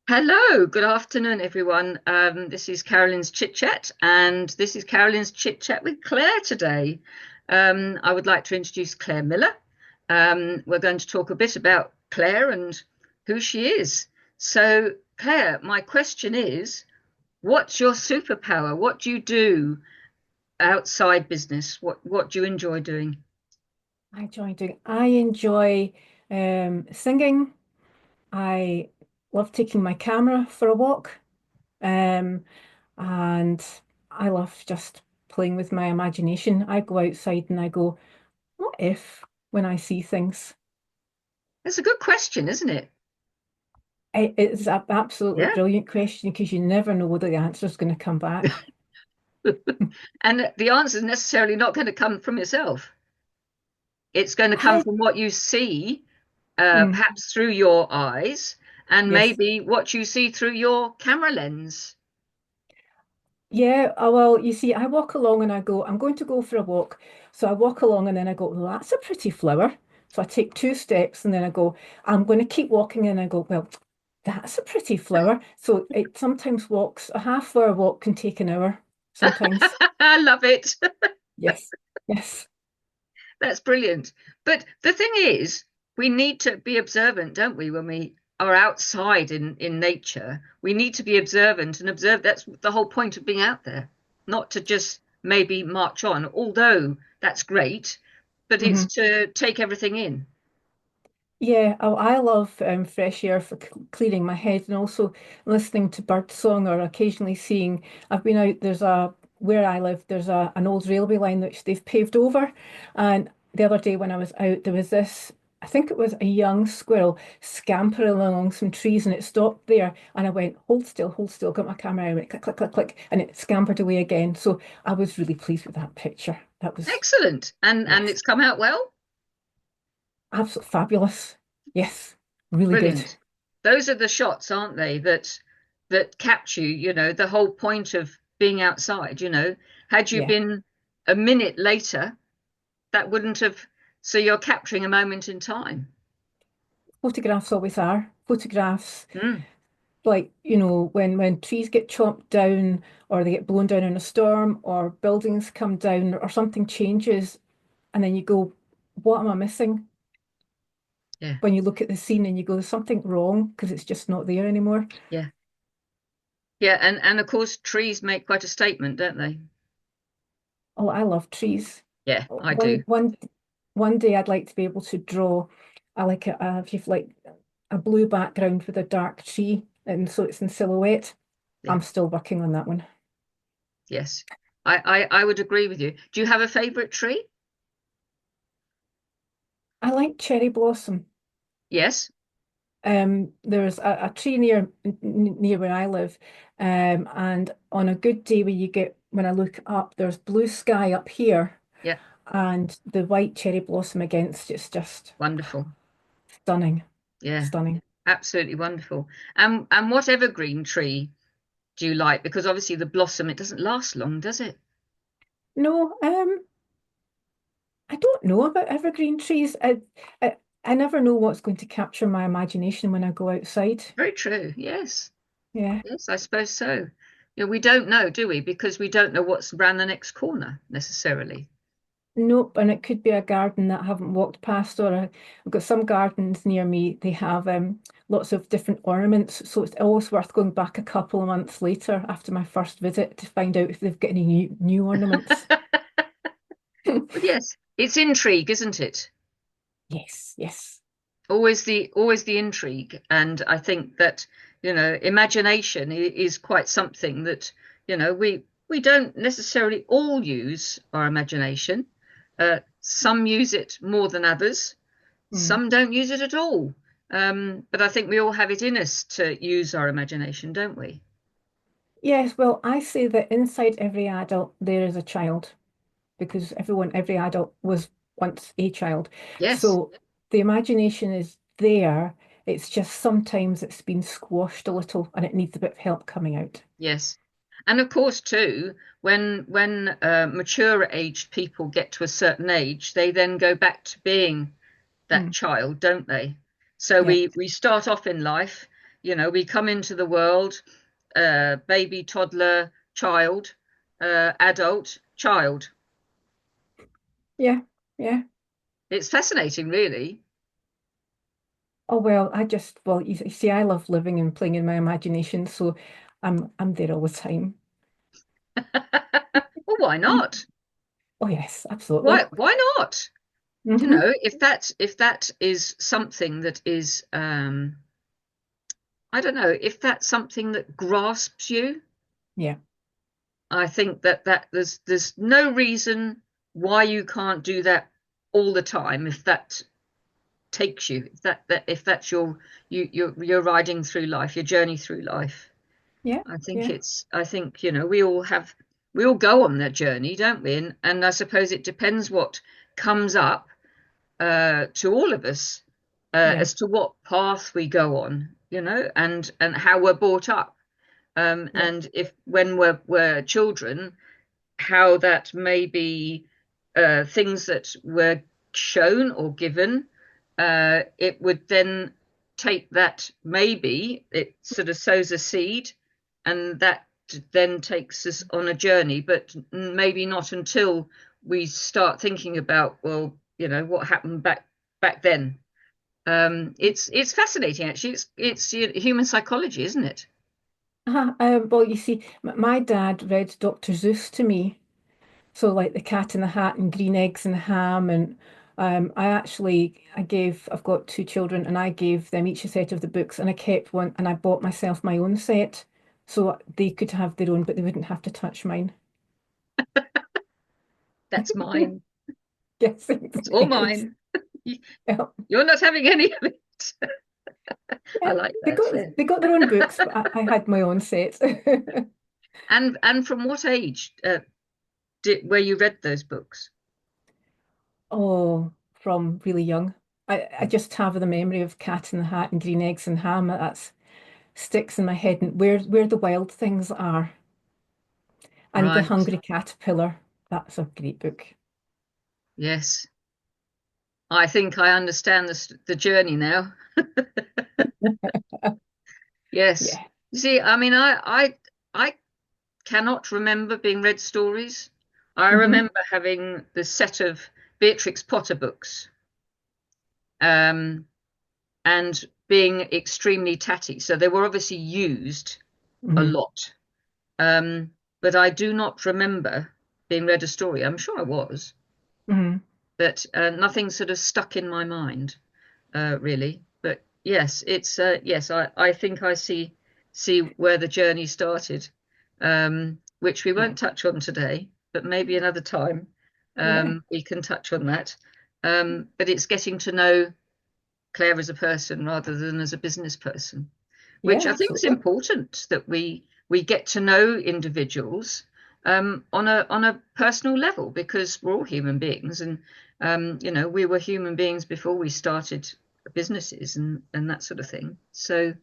Hello, good afternoon, everyone. This is Carolyn's Chit Chat, and this is Carolyn's Chit Chat with Claire today. I would like to introduce Claire Miller. We're going to talk a bit about Claire and who she is. So, Claire, my question is, what's your superpower? What do you do outside business? What do you enjoy doing? I enjoy singing. I love taking my camera for a walk. Um, and I love just playing with my imagination. I go outside and I go, what if when I see things? That's a good question, isn't it? It's an absolutely Yeah. brilliant question because you never know whether the answer is going to come back. And the answer is necessarily not going to come from yourself. It's going to come I, from what you see, mm, perhaps through your eyes, and yes. maybe what you see through your camera lens. Yeah, well, you see, I walk along and I go, I'm going to go for a walk. So I walk along and then I go, well, that's a pretty flower. So I take two steps and then I go, I'm going to keep walking and I go, well, that's a pretty flower. So it sometimes walks, a half hour walk can take an hour sometimes. I love it. Yes, yes. That's brilliant. But the thing is, we need to be observant, don't we, when we are outside in nature? We need to be observant and observe. That's the whole point of being out there, not to just maybe march on, although that's great, but it's Hmm. to take everything in. Yeah, oh, I love fresh air for clearing my head and also listening to bird song or occasionally seeing. I've been out, where I live, there's an old railway line which they've paved over. And the other day when I was out, there was this, I think it was a young squirrel scampering along some trees and it stopped there. And I went, hold still, got my camera out, and went click, click, click, click, and it scampered away again. So I was really pleased with that picture. That was, Excellent. And yes, it's come out well. absolutely fabulous. Yes, really good. Brilliant. Those are the shots, aren't they, that capture you, the whole point of being outside, Had you Yeah. been a minute later, that wouldn't have, so you're capturing a moment in time. Photographs always are. Photographs, Mm, like, when trees get chopped down or they get blown down in a storm or buildings come down or something changes, and then you go, what am I missing? yeah, When you look at the scene and you go, there's something wrong because it's just not there anymore. yeah. Yeah, and of course trees make quite a statement, don't they? Oh, I love trees. Yeah, I One do. one one day I'd like to be able to draw I like if you've like a blue background with a dark tree and so it's in silhouette. Yeah, I'm still working on that one. yes. I would agree with you. Do you have a favorite tree? I like cherry blossom. Yes. There's a tree near where I live, and on a good day when I look up, there's blue sky up here, Yeah, and the white cherry blossom against it's just wonderful. stunning, Yeah, stunning. absolutely wonderful. And what evergreen tree do you like? Because obviously the blossom, it doesn't last long, does it? No, I don't know about evergreen trees. I never know what's going to capture my imagination when I go outside. Very true. Yes. Yeah. Yes, I suppose so. We don't know, do we? Because we don't know what's around the next corner necessarily. Nope, and it could be a garden that I haven't walked past, I've got some gardens near me. They have lots of different ornaments, so it's always worth going back a couple of months later after my first visit to find out if they've got any new ornaments. But yes, it's intrigue, isn't it? Yes, yes. Always the intrigue. And I think that, imagination is quite something that, we don't necessarily all use our imagination. Some use it more than others. Mm. Some don't use it at all. But I think we all have it in us to use our imagination, don't we? Yes, well, I say that inside every adult there is a child because every adult was once a child. Yes, So the imagination is there. It's just sometimes it's been squashed a little and it needs a bit of help coming out. yes. And of course, too, when mature aged people get to a certain age, they then go back to being that Mm. child, don't they? So Yeah. we start off in life, We come into the world, baby, toddler, child, adult, child. Yeah, yeah. It's fascinating, really. Oh well, well, you see, I love living and playing in my imagination, so I'm there all the time. Well, why not? Oh yes, Why absolutely. why not? Hmm. If that is something that is I don't know, if that's something that grasps you, Yeah, I think that there's no reason why you can't do that all the time if that takes you, if that's you're riding through life, your journey through life. yeah, yeah, I think, we all go on that journey, don't we? And I suppose it depends what comes up to all of us yeah, as to what path we go on, and how we're brought up. yeah, And if when we're children, how that may be things that were shown or given, it would then take that, maybe it sort of sows a seed, and that then takes us on a journey, but maybe not until we start thinking about, well, what happened back then. It's fascinating, actually. It's human psychology, isn't it? Well, you see, my dad read Dr. Seuss to me, so like The Cat in the Hat and Green Eggs and Ham, and I've got two children, and I gave them each a set of the books, and I kept one, and I bought myself my own set, so they could have their own, but they wouldn't have to touch mine. That's mine. Yes, It's all yes. mine. Yeah. You're not having any of it. I Yeah, like that. Yeah. they got their own books, but I had my own set. And from what age where you read those books? Oh, from really young. I just have the memory of Cat in the Hat and Green Eggs and Ham. That sticks in my head, and where the wild things are. And The Right. Hungry Caterpillar. That's a great book. Yes. I think I understand the journey now. Yes. Yeah. You see, I mean, I cannot remember being read stories. I Hmm. remember having the set of Beatrix Potter books, um, and being extremely tatty. So they were obviously used a Hmm. lot. Um, but I do not remember being read a story. I'm sure I was, Hmm. but nothing sort of stuck in my mind, really. But yes, yes. I think I see where the journey started, which we Yeah. won't touch on today, but maybe another time Yeah. we can touch on that. But it's getting to know Claire as a person rather than as a business person, which Yeah, I think is absolutely. important, that we get to know individuals on a personal level, because we're all human beings, and we were human beings before we started businesses and that sort of thing. So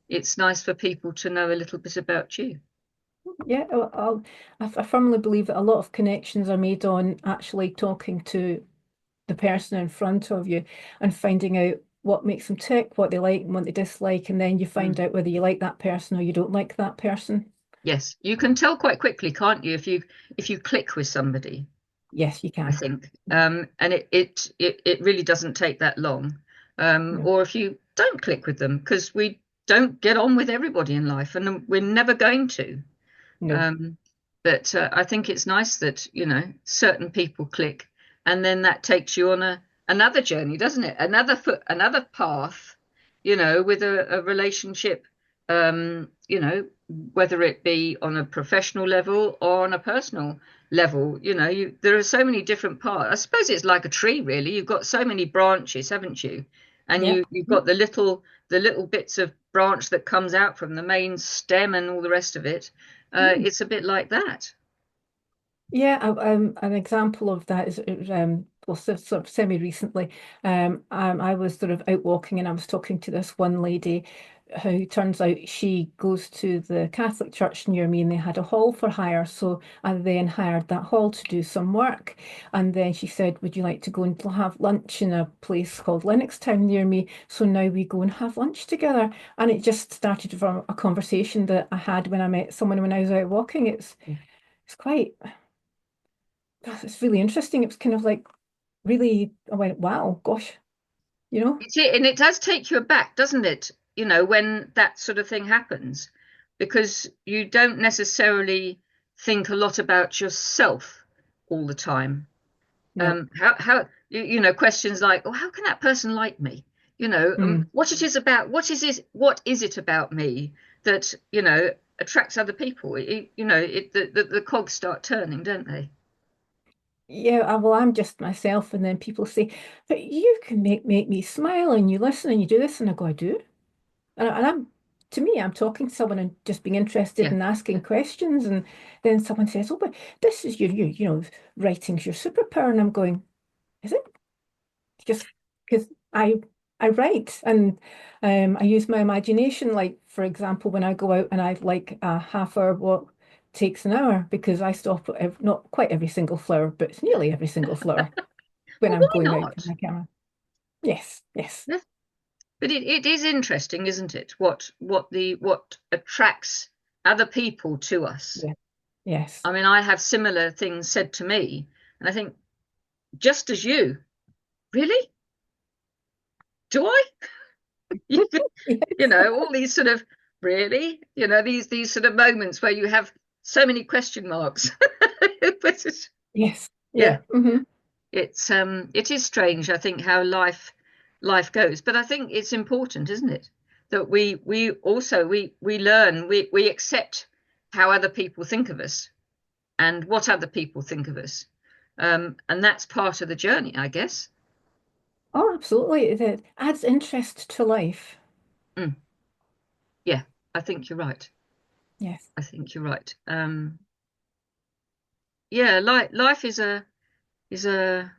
it's nice for people to know a little bit about you. Yeah, I firmly believe that a lot of connections are made on actually talking to the person in front of you and finding out what makes them tick, what they like and what they dislike, and then you find Mm. out whether you like that person or you don't like that person. Yes, you can tell quite quickly, can't you, if you click with somebody. Yes, you I can. think, and it really doesn't take that long, No, or if you don't click with them, because we don't get on with everybody in life, and we're never going to. no. Um, but I think it's nice that certain people click, and then that takes you on another journey, doesn't it? Another path, with a relationship, whether it be on a professional level or on a personal level. There are so many different parts. I suppose it's like a tree, really. You've got so many branches, haven't you? And Yeah. you've got the little bits of branch that comes out from the main stem and all the rest of it. Mm. It's a bit like that. Yeah, an example of that is well, sort of semi-recently. I was sort of out walking and I was talking to this one lady how it turns out she goes to the Catholic church near me and they had a hall for hire. So I then hired that hall to do some work. And then she said, would you like to go and have lunch in a place called Lennoxtown near me? So now we go and have lunch together. And it just started from a conversation that I had when I met someone when I was out walking. It's quite, it's really interesting. It was kind of like really, I went, wow, gosh, you know? And it does take you aback, doesn't it? When that sort of thing happens, because you don't necessarily think a lot about yourself all the time. No. Questions like, "Oh, how can that person like me?" Mm. What it is about, what is it about me that attracts other people? The cogs start turning, don't they? Yeah, well, I'm just myself, and then people say, "But you can make me smile, and you listen, and you do this," and I go, "I do," and I'm to me, I'm talking to someone and just being interested Yeah. and asking questions, and then someone says, "Oh, but this is your writing's your superpower," and I'm going, "Is it?" Just because I write and I use my imagination. Like for example, when I go out and I like a half hour walk takes an hour because I stop at not quite every single flower, but it's nearly every single flower when Well, I'm why going out with not? my camera. Yes, yes, Yeah. But it is interesting, isn't it? What attracts other people to us. yeah, yes, I mean, I have similar things said to me, and I think, just as you, really? Do I? yes, All these sort of really, these sort of moments where you have so many question marks. But yes, yeah, yeah, hmm it is strange, I think, how life goes. But I think it's important, isn't it? That we also we learn, we accept how other people think of us and what other people think of us. And that's part of the journey, I guess. Oh, absolutely. It adds interest to life. Mm, yeah, I think you're right. Yes. I think you're right. Yeah, life is a yeah,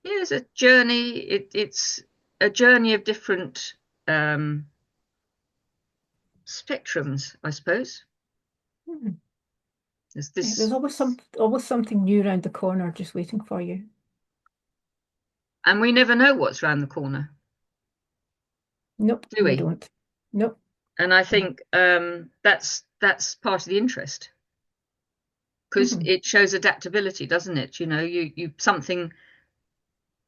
it's a journey. It's a journey of different um, spectrums, I suppose. Mhm. There's Yeah, there's this, always something new around the corner just waiting for you. and we never know what's around the corner, Nope, do we we? don't. Nope. And I No. think that's part of the interest because hmm it shows adaptability, doesn't it? You something,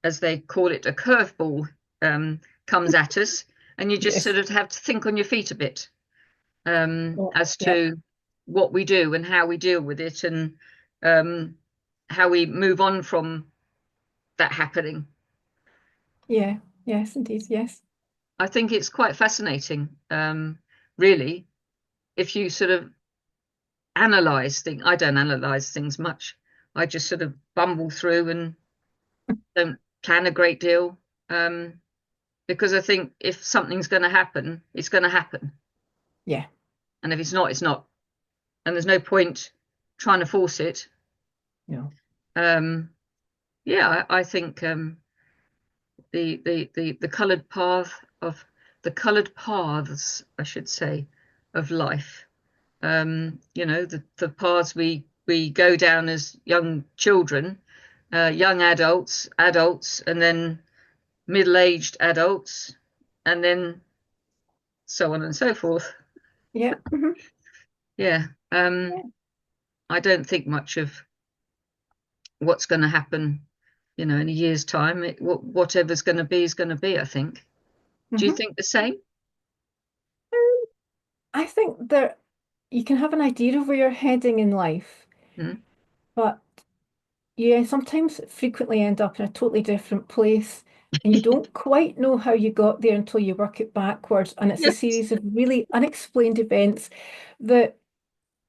as they call it, a curveball comes at us, and you just Yes. sort of have to think on your feet a bit Oh, as yeah. to what we do and how we deal with it and um, how we move on from that happening. Yeah. Yes, indeed. Yes. I think it's quite fascinating, really, if you sort of analyze things. I don't analyze things much. I just sort of bumble through and don't plan a great deal um, because I think if something's going to happen, it's going to happen. Yeah. And if it's not, it's not. And there's no point trying to force it. No. Um, yeah, I think the coloured path of the coloured paths, I should say, of life. The paths we go down as young children, young adults, and then middle-aged adults, and then so on and so forth. Yeah. Yeah. Yeah. I don't think much of what's going to happen, in a year's time. Whatever's going to be is going to be, I think. Do you hmm think the same? I think that you can have an idea of where you're heading in life, Mm. but yeah, sometimes frequently end up in a totally different place. And you don't quite know how you got there until you work it backwards. And it's a Yes. series of really unexplained events that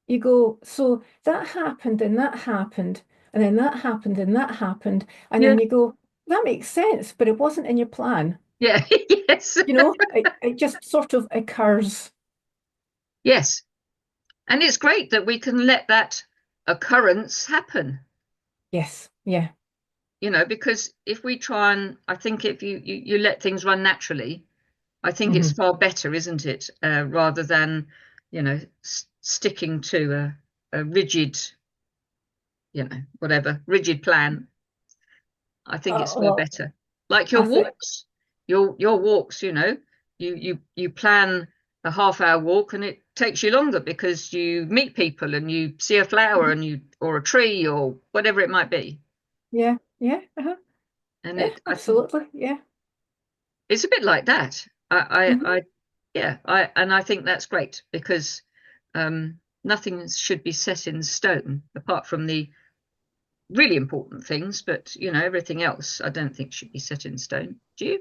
you go, so that happened and that happened, and then that happened and that happened. And Yeah. then you go, that makes sense, but it wasn't in your plan. Yeah. Yes. It just sort of occurs. Yes. And it's great that we can let that occurrence happen, Yes, yeah. because if we try and, I think if you let things run naturally, I think it's Hmm. far better, isn't it? Rather than, sticking to a rigid, whatever, rigid plan. I think it's far Well, better. Like your I think, walks, your walks, you plan a half-hour walk and it takes you longer because you meet people and you see a flower and you or a tree or whatever it might be. yeah, yeah, And yeah, I think absolutely, yeah. it's a bit like that. Hmm. Yeah, and I think that's great because nothing should be set in stone apart from the really important things, but everything else I don't think should be set in stone. Do you?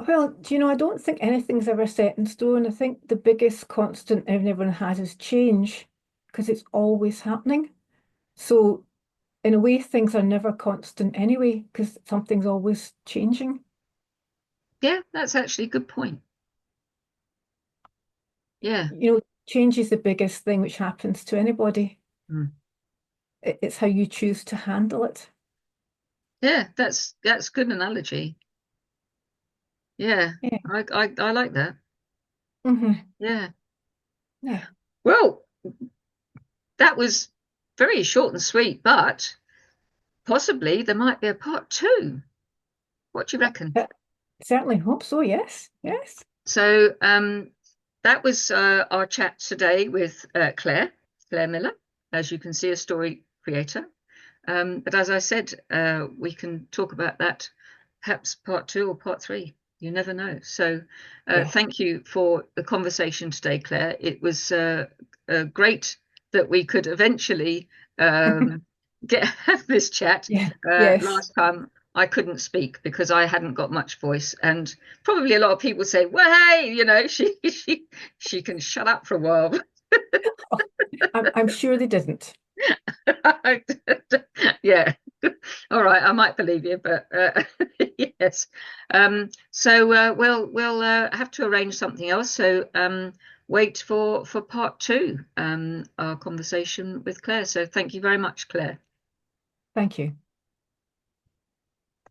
Well, do you know, I don't think anything's ever set in stone. I think the biggest constant everyone has is change because it's always happening. So, in a way, things are never constant anyway because something's always changing. Yeah, that's actually a good point. Yeah. You know, change is the biggest thing which happens to anybody. Mm. It's how you choose to handle it. Yeah, that's good analogy. Yeah, Yeah. I like that. Hmm. Yeah. Yeah. Well, that was very short and sweet, but possibly there might be a part two. What do you reckon? I certainly hope so. Yes. Yes. So that was our chat today with Claire Miller, as you can see, a story creator. But as I said, we can talk about that perhaps part two or part three. You never know. So Yeah. thank you for the conversation today, Claire. It was great that we could eventually um, get have this chat. Yeah. Yes. Last time I couldn't speak because I hadn't got much voice, and probably a lot of people say, "Well, hey, she can shut up for a while." I'm sure they didn't. Yeah. All right, I might believe you, but yes. So we'll have to arrange something else. So wait for part two, our conversation with Claire. So thank you very much, Claire. Thank you.